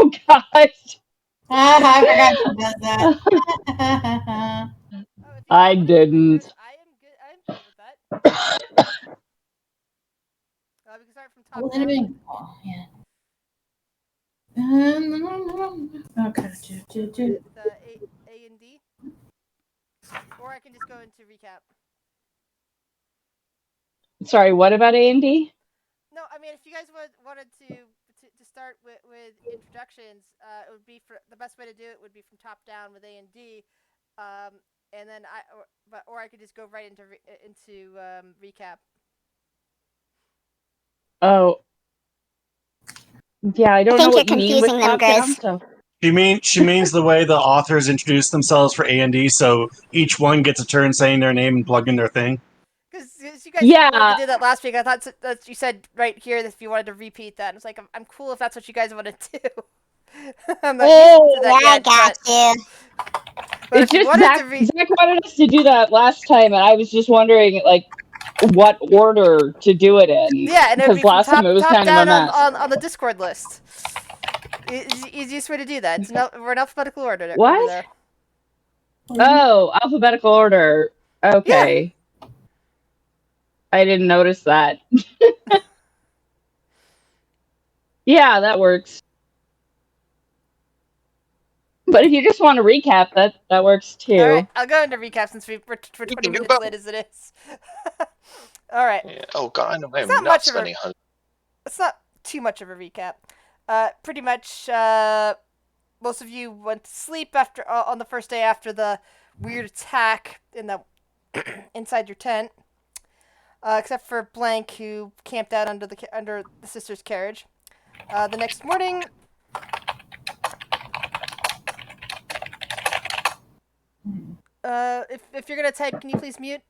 Oh gosh. I forgot she does that. I didn't. I am good. with that. We can start from top down. Oh, yeah. Okay. With A and D, or I can just go into recap. Sorry, what about A&D? No, I mean if you guys wanted to start with introductions, it would be the best way to do it would be from top down with A and D, and then or I could just go right into recap. Oh. Yeah, I don't know what you mean with top down stuff. She means the way the authors introduce themselves for A&D, so each one gets a turn saying their name and plug in their thing. Because you guys wanted to do that last week. I thought that you said right here that if you wanted to repeat that. And it's like, I'm cool if that's what you guys want to do. I'm not used to that yet, got you. It's just Zach wanted us to do that last time, and I was just wondering, like, what order to do it in. Yeah, and it would be last time it was top kind down of a mess. on the Discord list. It's the easiest way to do that. We're in alphabetical order. What? Over there. Oh, alphabetical order. Okay. Yeah. I didn't notice that. Yeah, that works. But if you just want to recap, that works too. All right, I'll go into recap since we're 20 minutes late as it is. All right. Yeah. Oh God, I know I am not spending 100. It's not too much of a recap. Pretty much, most of you went to sleep after on the first day after the weird attack in the inside your tent, except for Blank, who camped out under the sister's carriage. The next morning. If you're gonna type, can you please mute?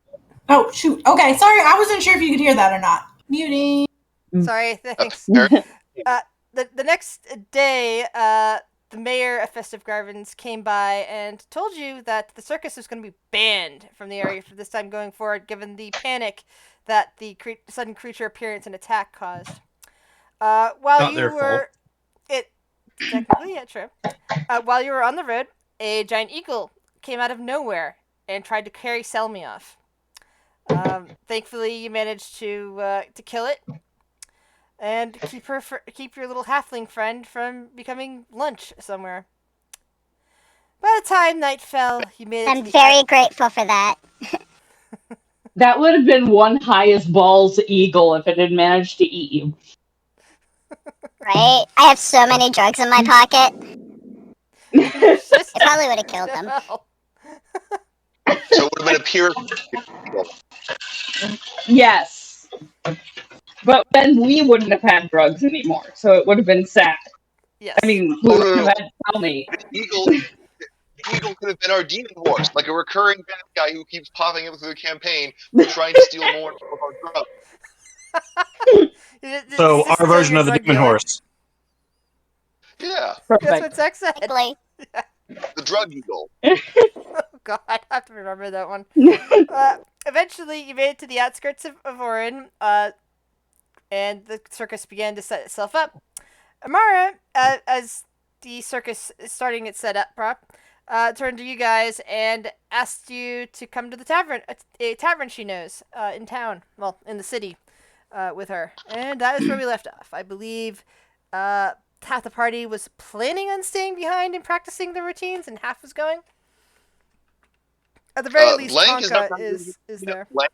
Oh shoot. Okay, sorry, I wasn't sure if you could hear that or not. Muting. Sorry, thanks. The next day, the mayor of Festive Gardens came by and told you that the circus was going to be banned from the area for this time going forward, given the panic that the sudden creature appearance and attack caused. While you were, technically, yeah, true. While you were on the road, a giant eagle came out of nowhere and tried to carry Selmy off. Thankfully, you managed to kill it and keep your little halfling friend from becoming lunch somewhere. By the time night fell, you made it. I'm very grateful for that. That would have been one highest balls eagle if it had managed to eat you. Right? I have so many drugs in my pocket. It probably would have killed them. So it would have been a pure. Yes. But then we wouldn't have had drugs anymore, so it would have been sad. Yes. I mean, we would have had to tell me. The eagle could have been our demon horse, like a recurring bad guy who keeps popping up through the campaign, trying to steal more of our drugs. So our version of the demon horse. Yeah. Perfect. That's what Zach said. Yeah. The drug eagle. Oh God, I have to remember that one. Eventually, you made it to the outskirts of Orin, and the circus began to set itself up. Amara, as the circus is starting its setup prop, turned to you guys and asked you to come to the tavern, a tavern she knows in town, well, in the city, with her. And that is where we left off. I believe half the party was planning on staying behind and practicing the routines, and half was going. At the very least, Tonka is there. Blank,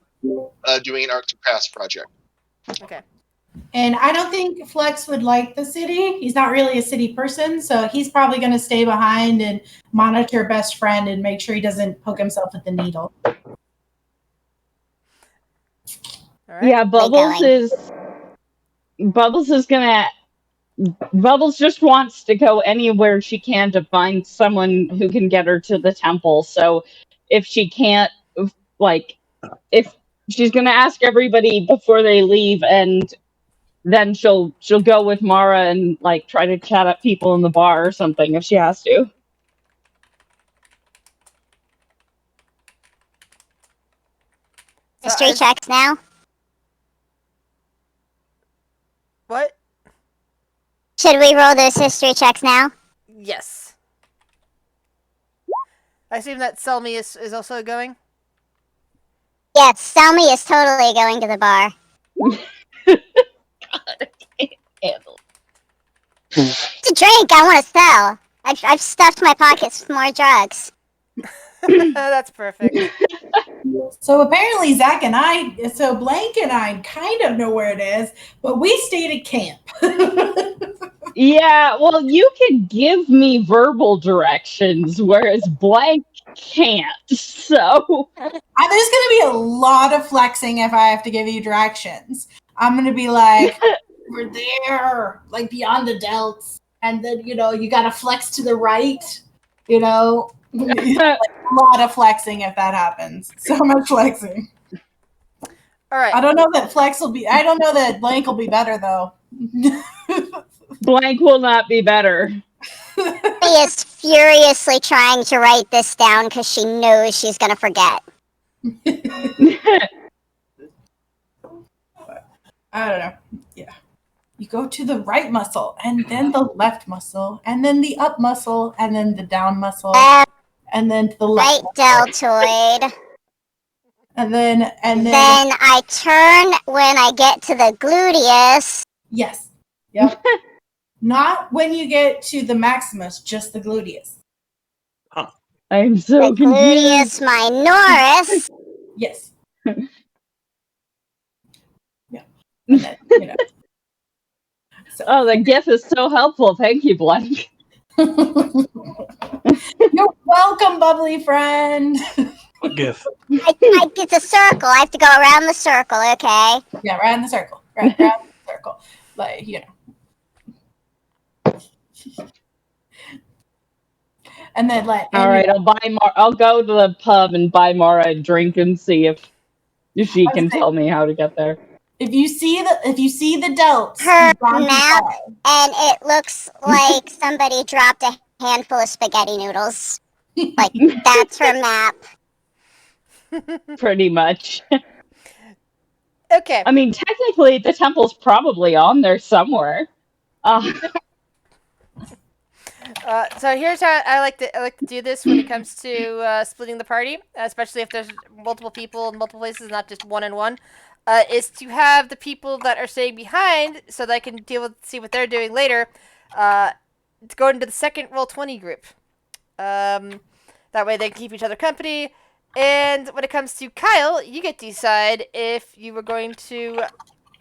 doing an arts and crafts project. Okay. And I don't think Flex would like the city. He's not really a city person, so he's probably going to stay behind and monitor best friend and make sure he doesn't poke himself with the needle. All right. Yeah, Bubbles just wants to go anywhere she can to find someone who can get her to the temple. So if she can't, if she's going to ask everybody before they leave, and then she'll go with Mara and try to chat up people in the bar or something if she has to. History checks now. What? Should we roll those history checks now? Yes. I assume that Selmy is also going? Yes, Selmy is totally going to the bar. It's a drink I want to sell. I've stuffed my pockets with more drugs. That's perfect. So apparently Blank and I kind of know where it is, but we stayed at camp. Yeah, well, you can give me verbal directions, whereas Blank can't. So, There's going to be a lot of flexing if I have to give you directions. I'm going to be like, we're there, like beyond the delts. And then, you got to flex to the right, like a lot of flexing if that happens. So much flexing. All right. I don't know that Blank will be better, though. Blank will not be better. She is furiously trying to write this down because she knows she's going to forget. I don't know. Yeah. You go to the right muscle, and then the left muscle, and then the up muscle, and then the down muscle, and then to the left Right deltoid. And then Then I turn when I get to the gluteus. Yes. Yep. Not when you get to the maximus, just the gluteus. I'm so The confused. gluteus minoris. Yes. Yeah. And then, So. Oh, the GIF is so helpful. Thank you, Blank. You're welcome, bubbly friend. What GIF? It's a circle. I have to go around the circle, okay? Yeah, around the circle. Right, around the circle. Like, And then all right, I'll go to the pub and buy Mara a drink and see if she can tell me how to get there. If you see the delts, Her map, and it looks like somebody dropped a handful of spaghetti noodles. Like, that's her map. Pretty much. Okay. I mean, technically, the temple's probably on there somewhere. So here's how I like to do this when it comes to splitting the party, especially if there's multiple people in multiple places, not just one and one. Is to have the people that are staying behind, so that I can see what they're doing later, to go into the second Roll20 group. That way they can keep each other company. And when it comes to Kyle, you get to decide if you were going to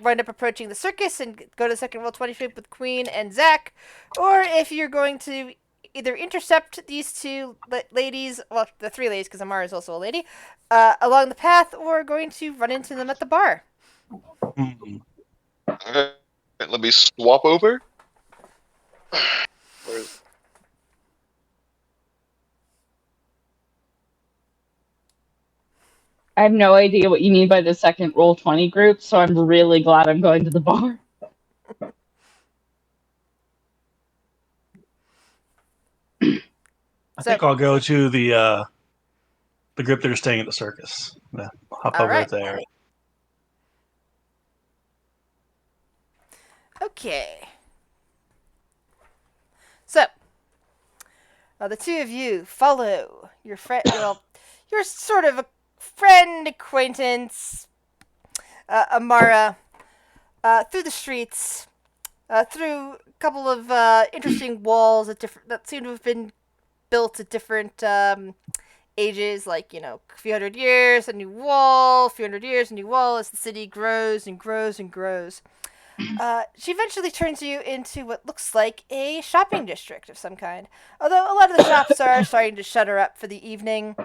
wind up approaching the circus and go to the second Roll20 group with Queen and Zach, or if you're going to either intercept these two ladies, well, the three ladies, because Amara is also a lady, along the path, or going to run into them at the bar. Hmm. Alright, let me swap over. Where's... I have no idea what you mean by the second Roll20 group, so I'm really glad I'm going to the bar. I think I'll go to the group that are staying at the circus. Yeah, I'll hop over Alright. there. Okay. So, the two of you follow your friend. Well, you're sort of a friend, acquaintance, Amara, through the streets, through a couple of interesting walls that seem to have been built at different ages, like, a few hundred years, a new wall, a few hundred years, a new wall, as the city grows and grows and grows. She eventually turns you into what looks like a shopping district of some kind. Although a lot of the shops are starting to shutter up for the evening.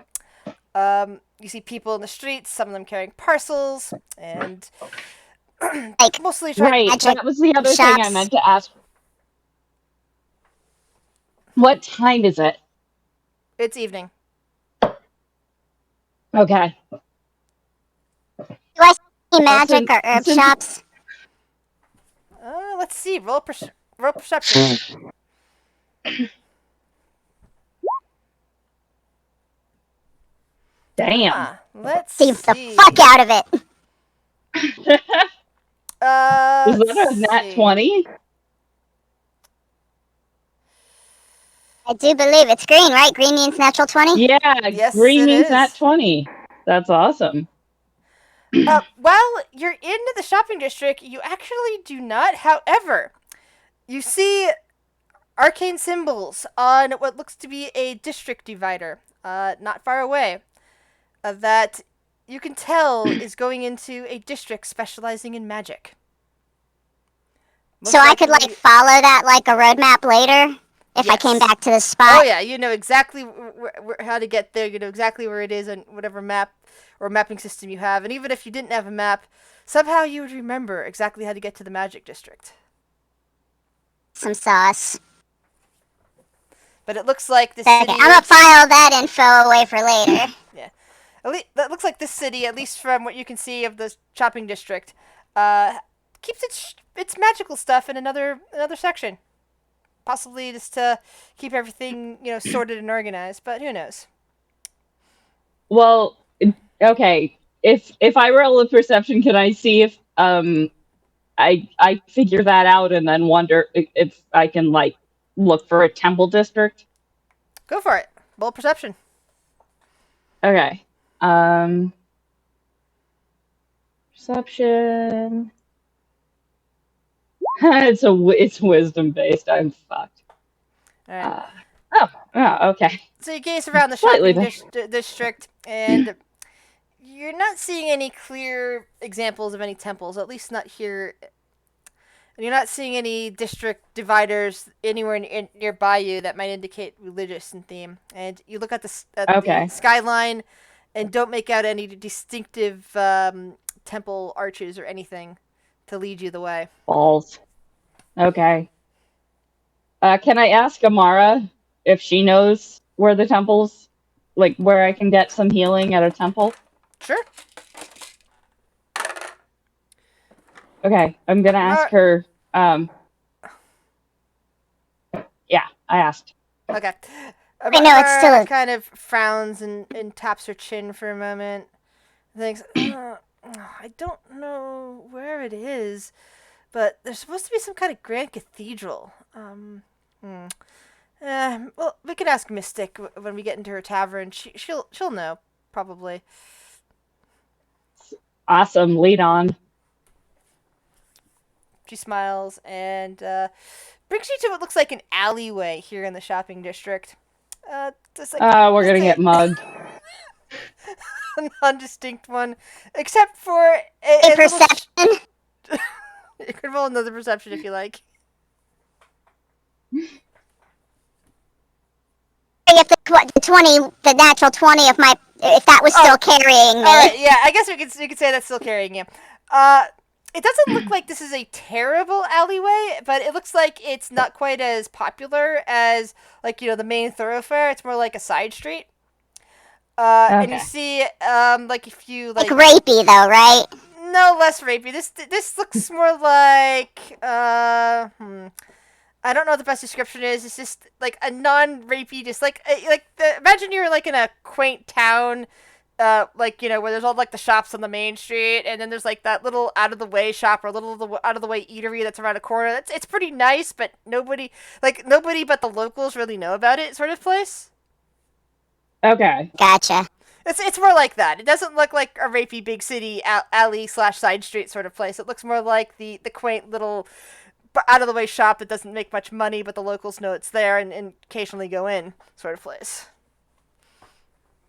You see people in the streets, some of them carrying parcels, and Like, mostly trying. Right, that was the other thing I meant to ask. What time is it? It's evening. Do Okay. I see magic or herb shops? Let's see. Roll perception. Damn. Let's See see. the fuck out of it. Is that a nat 20? I do believe it's green, right? Green means natural 20? Yeah, Yes, green it means is. nat 20. That's awesome. While you're in the shopping district, you actually do not. However, you see arcane symbols on what looks to be a district divider, not far away, that you can tell is going into a district specializing in magic. Most So I could, likely- follow that like a roadmap later if I came Yes. back to this spot? Oh yeah, you know exactly how to get there. You know exactly where it is on whatever map or mapping system you have. And even if you didn't have a map, somehow you would remember exactly how to get to the magic district. Some sauce. But it looks like this Okay, city. I'm gonna file that info away for later. That looks like this city, at least from what you can see of the shopping district, keeps its magical stuff in another section. Possibly just to keep everything sorted and organized, but who knows? Well, okay. If I roll a perception, can I see if I figure that out and then wonder if I can look for a temple district? Go for it. Roll perception. Okay. Perception. It's wisdom based. I'm fucked. All right. Okay. So you gaze around the Slightly shopping district, and you're not seeing any clear examples of any temples, at least not here. And you're not seeing any district dividers anywhere nearby you that might indicate religious in theme. And you look at the skyline and don't make out any distinctive temple arches or anything to lead you the way. Balls. Okay. Can I ask Amara if she knows where the temples, where I can get some healing at a temple? Sure. Okay, I'm gonna ask her. Yeah, I asked. Okay. I know it's still kind of frowns and taps her chin for a moment. Thinks, I don't know where it is, but there's supposed to be some kind of grand cathedral. Well, we could ask Mystic when we get into her tavern. She'll know probably. Awesome. Lead on. She smiles and brings you to what looks like an alleyway here in the shopping district. We're gonna get mugged. A non-distinct one, except for a perception. You can roll another perception if you like. If the natural 20 if that was still carrying me. All right, yeah, I guess we could say that's still carrying you. It doesn't look like this is a terrible alleyway, but it looks like it's not quite as popular as the main thoroughfare. It's more like a side street. And you see, if you rapey though, right? No, less rapey. This looks more like I don't know what the best description is. It's just like a non-rapey, just imagine you're in a quaint town, where there's all the shops on the main street, and then there's that little out of the way shop or a little out of the way eatery that's around a corner. It's pretty nice, but nobody but the locals really know about it, sort of place. Okay. Gotcha. It's more like that. It doesn't look like a rapey big city alley / side street sort of place. It looks more like the quaint little out of the way shop that doesn't make much money, but the locals know it's there and occasionally go in sort of place.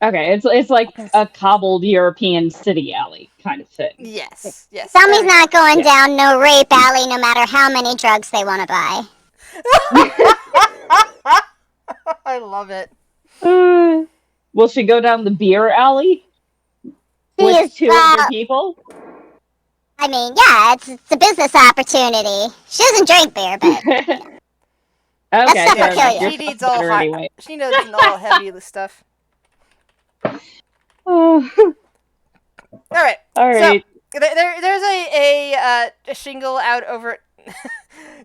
Okay, it's like a cobbled European city alley kind of thing. Yes. Somebody's not going down no rape alley no matter how many drugs they want to buy. I love it. Will she go down the beer alley with two other people? I mean, yeah, it's a business opportunity. She doesn't drink beer, but okay, that's not she needs all hot. Anyway. She knows all heavy stuff. All right. So, there's a shingle out over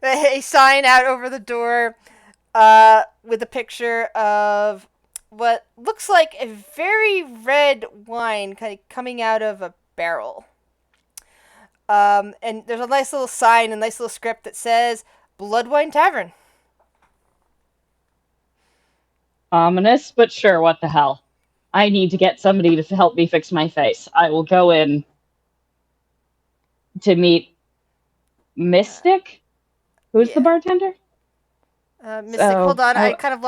a sign out over the door with a picture of what looks like a very red wine kind of coming out of a barrel. And there's a nice little sign, a nice little script that says Bloodwine Tavern. Ominous, but sure, what the hell. I need to get somebody to help me fix my face. I will go in to meet Mystic, who's the Yeah. bartender. Mystic, So, hold on. I oh. kind of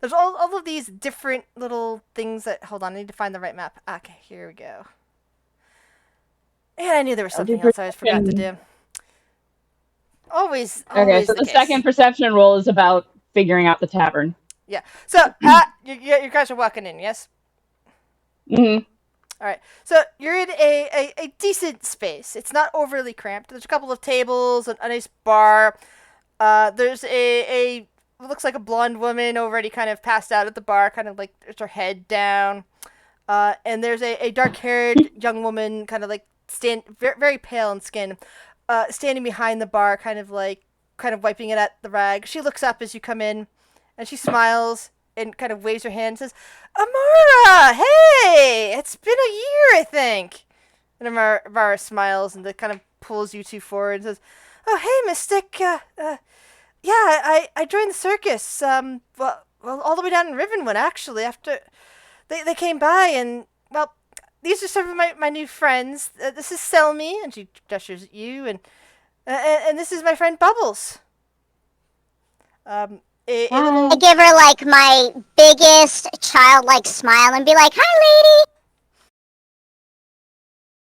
there's all of these different little things that. Hold on, I need to find the right map. Okay, here we go. And I knew there was I'll do something else I forgot to perception. do. Always Okay, so the the case. second perception roll is about figuring out the tavern. Yeah. So, you guys are walking in, yes? Mm-hmm. All right. So you're in a decent space. It's not overly cramped. There's a couple of tables, a nice bar. There's a looks like a blonde woman already kind of passed out at the bar, kind of like there's her head down. And there's a dark-haired young woman, kind of like very, very pale in skin, standing behind the bar, kind of wiping it at the rag. She looks up as you come in, and she smiles and kind of waves her hand and says, "Amara, hey, it's been a year, I think." And Amara smiles and kind of pulls you two forward and says, "Oh, hey, Mystic. Yeah, I joined the circus. Well, all the way down in Rivenwood, actually. After they came by, and well, these are some of my new friends. This is Selmy, and she gestures at you, and this is my friend Bubbles. A little I give her like my biggest childlike smile and be like, "Hi,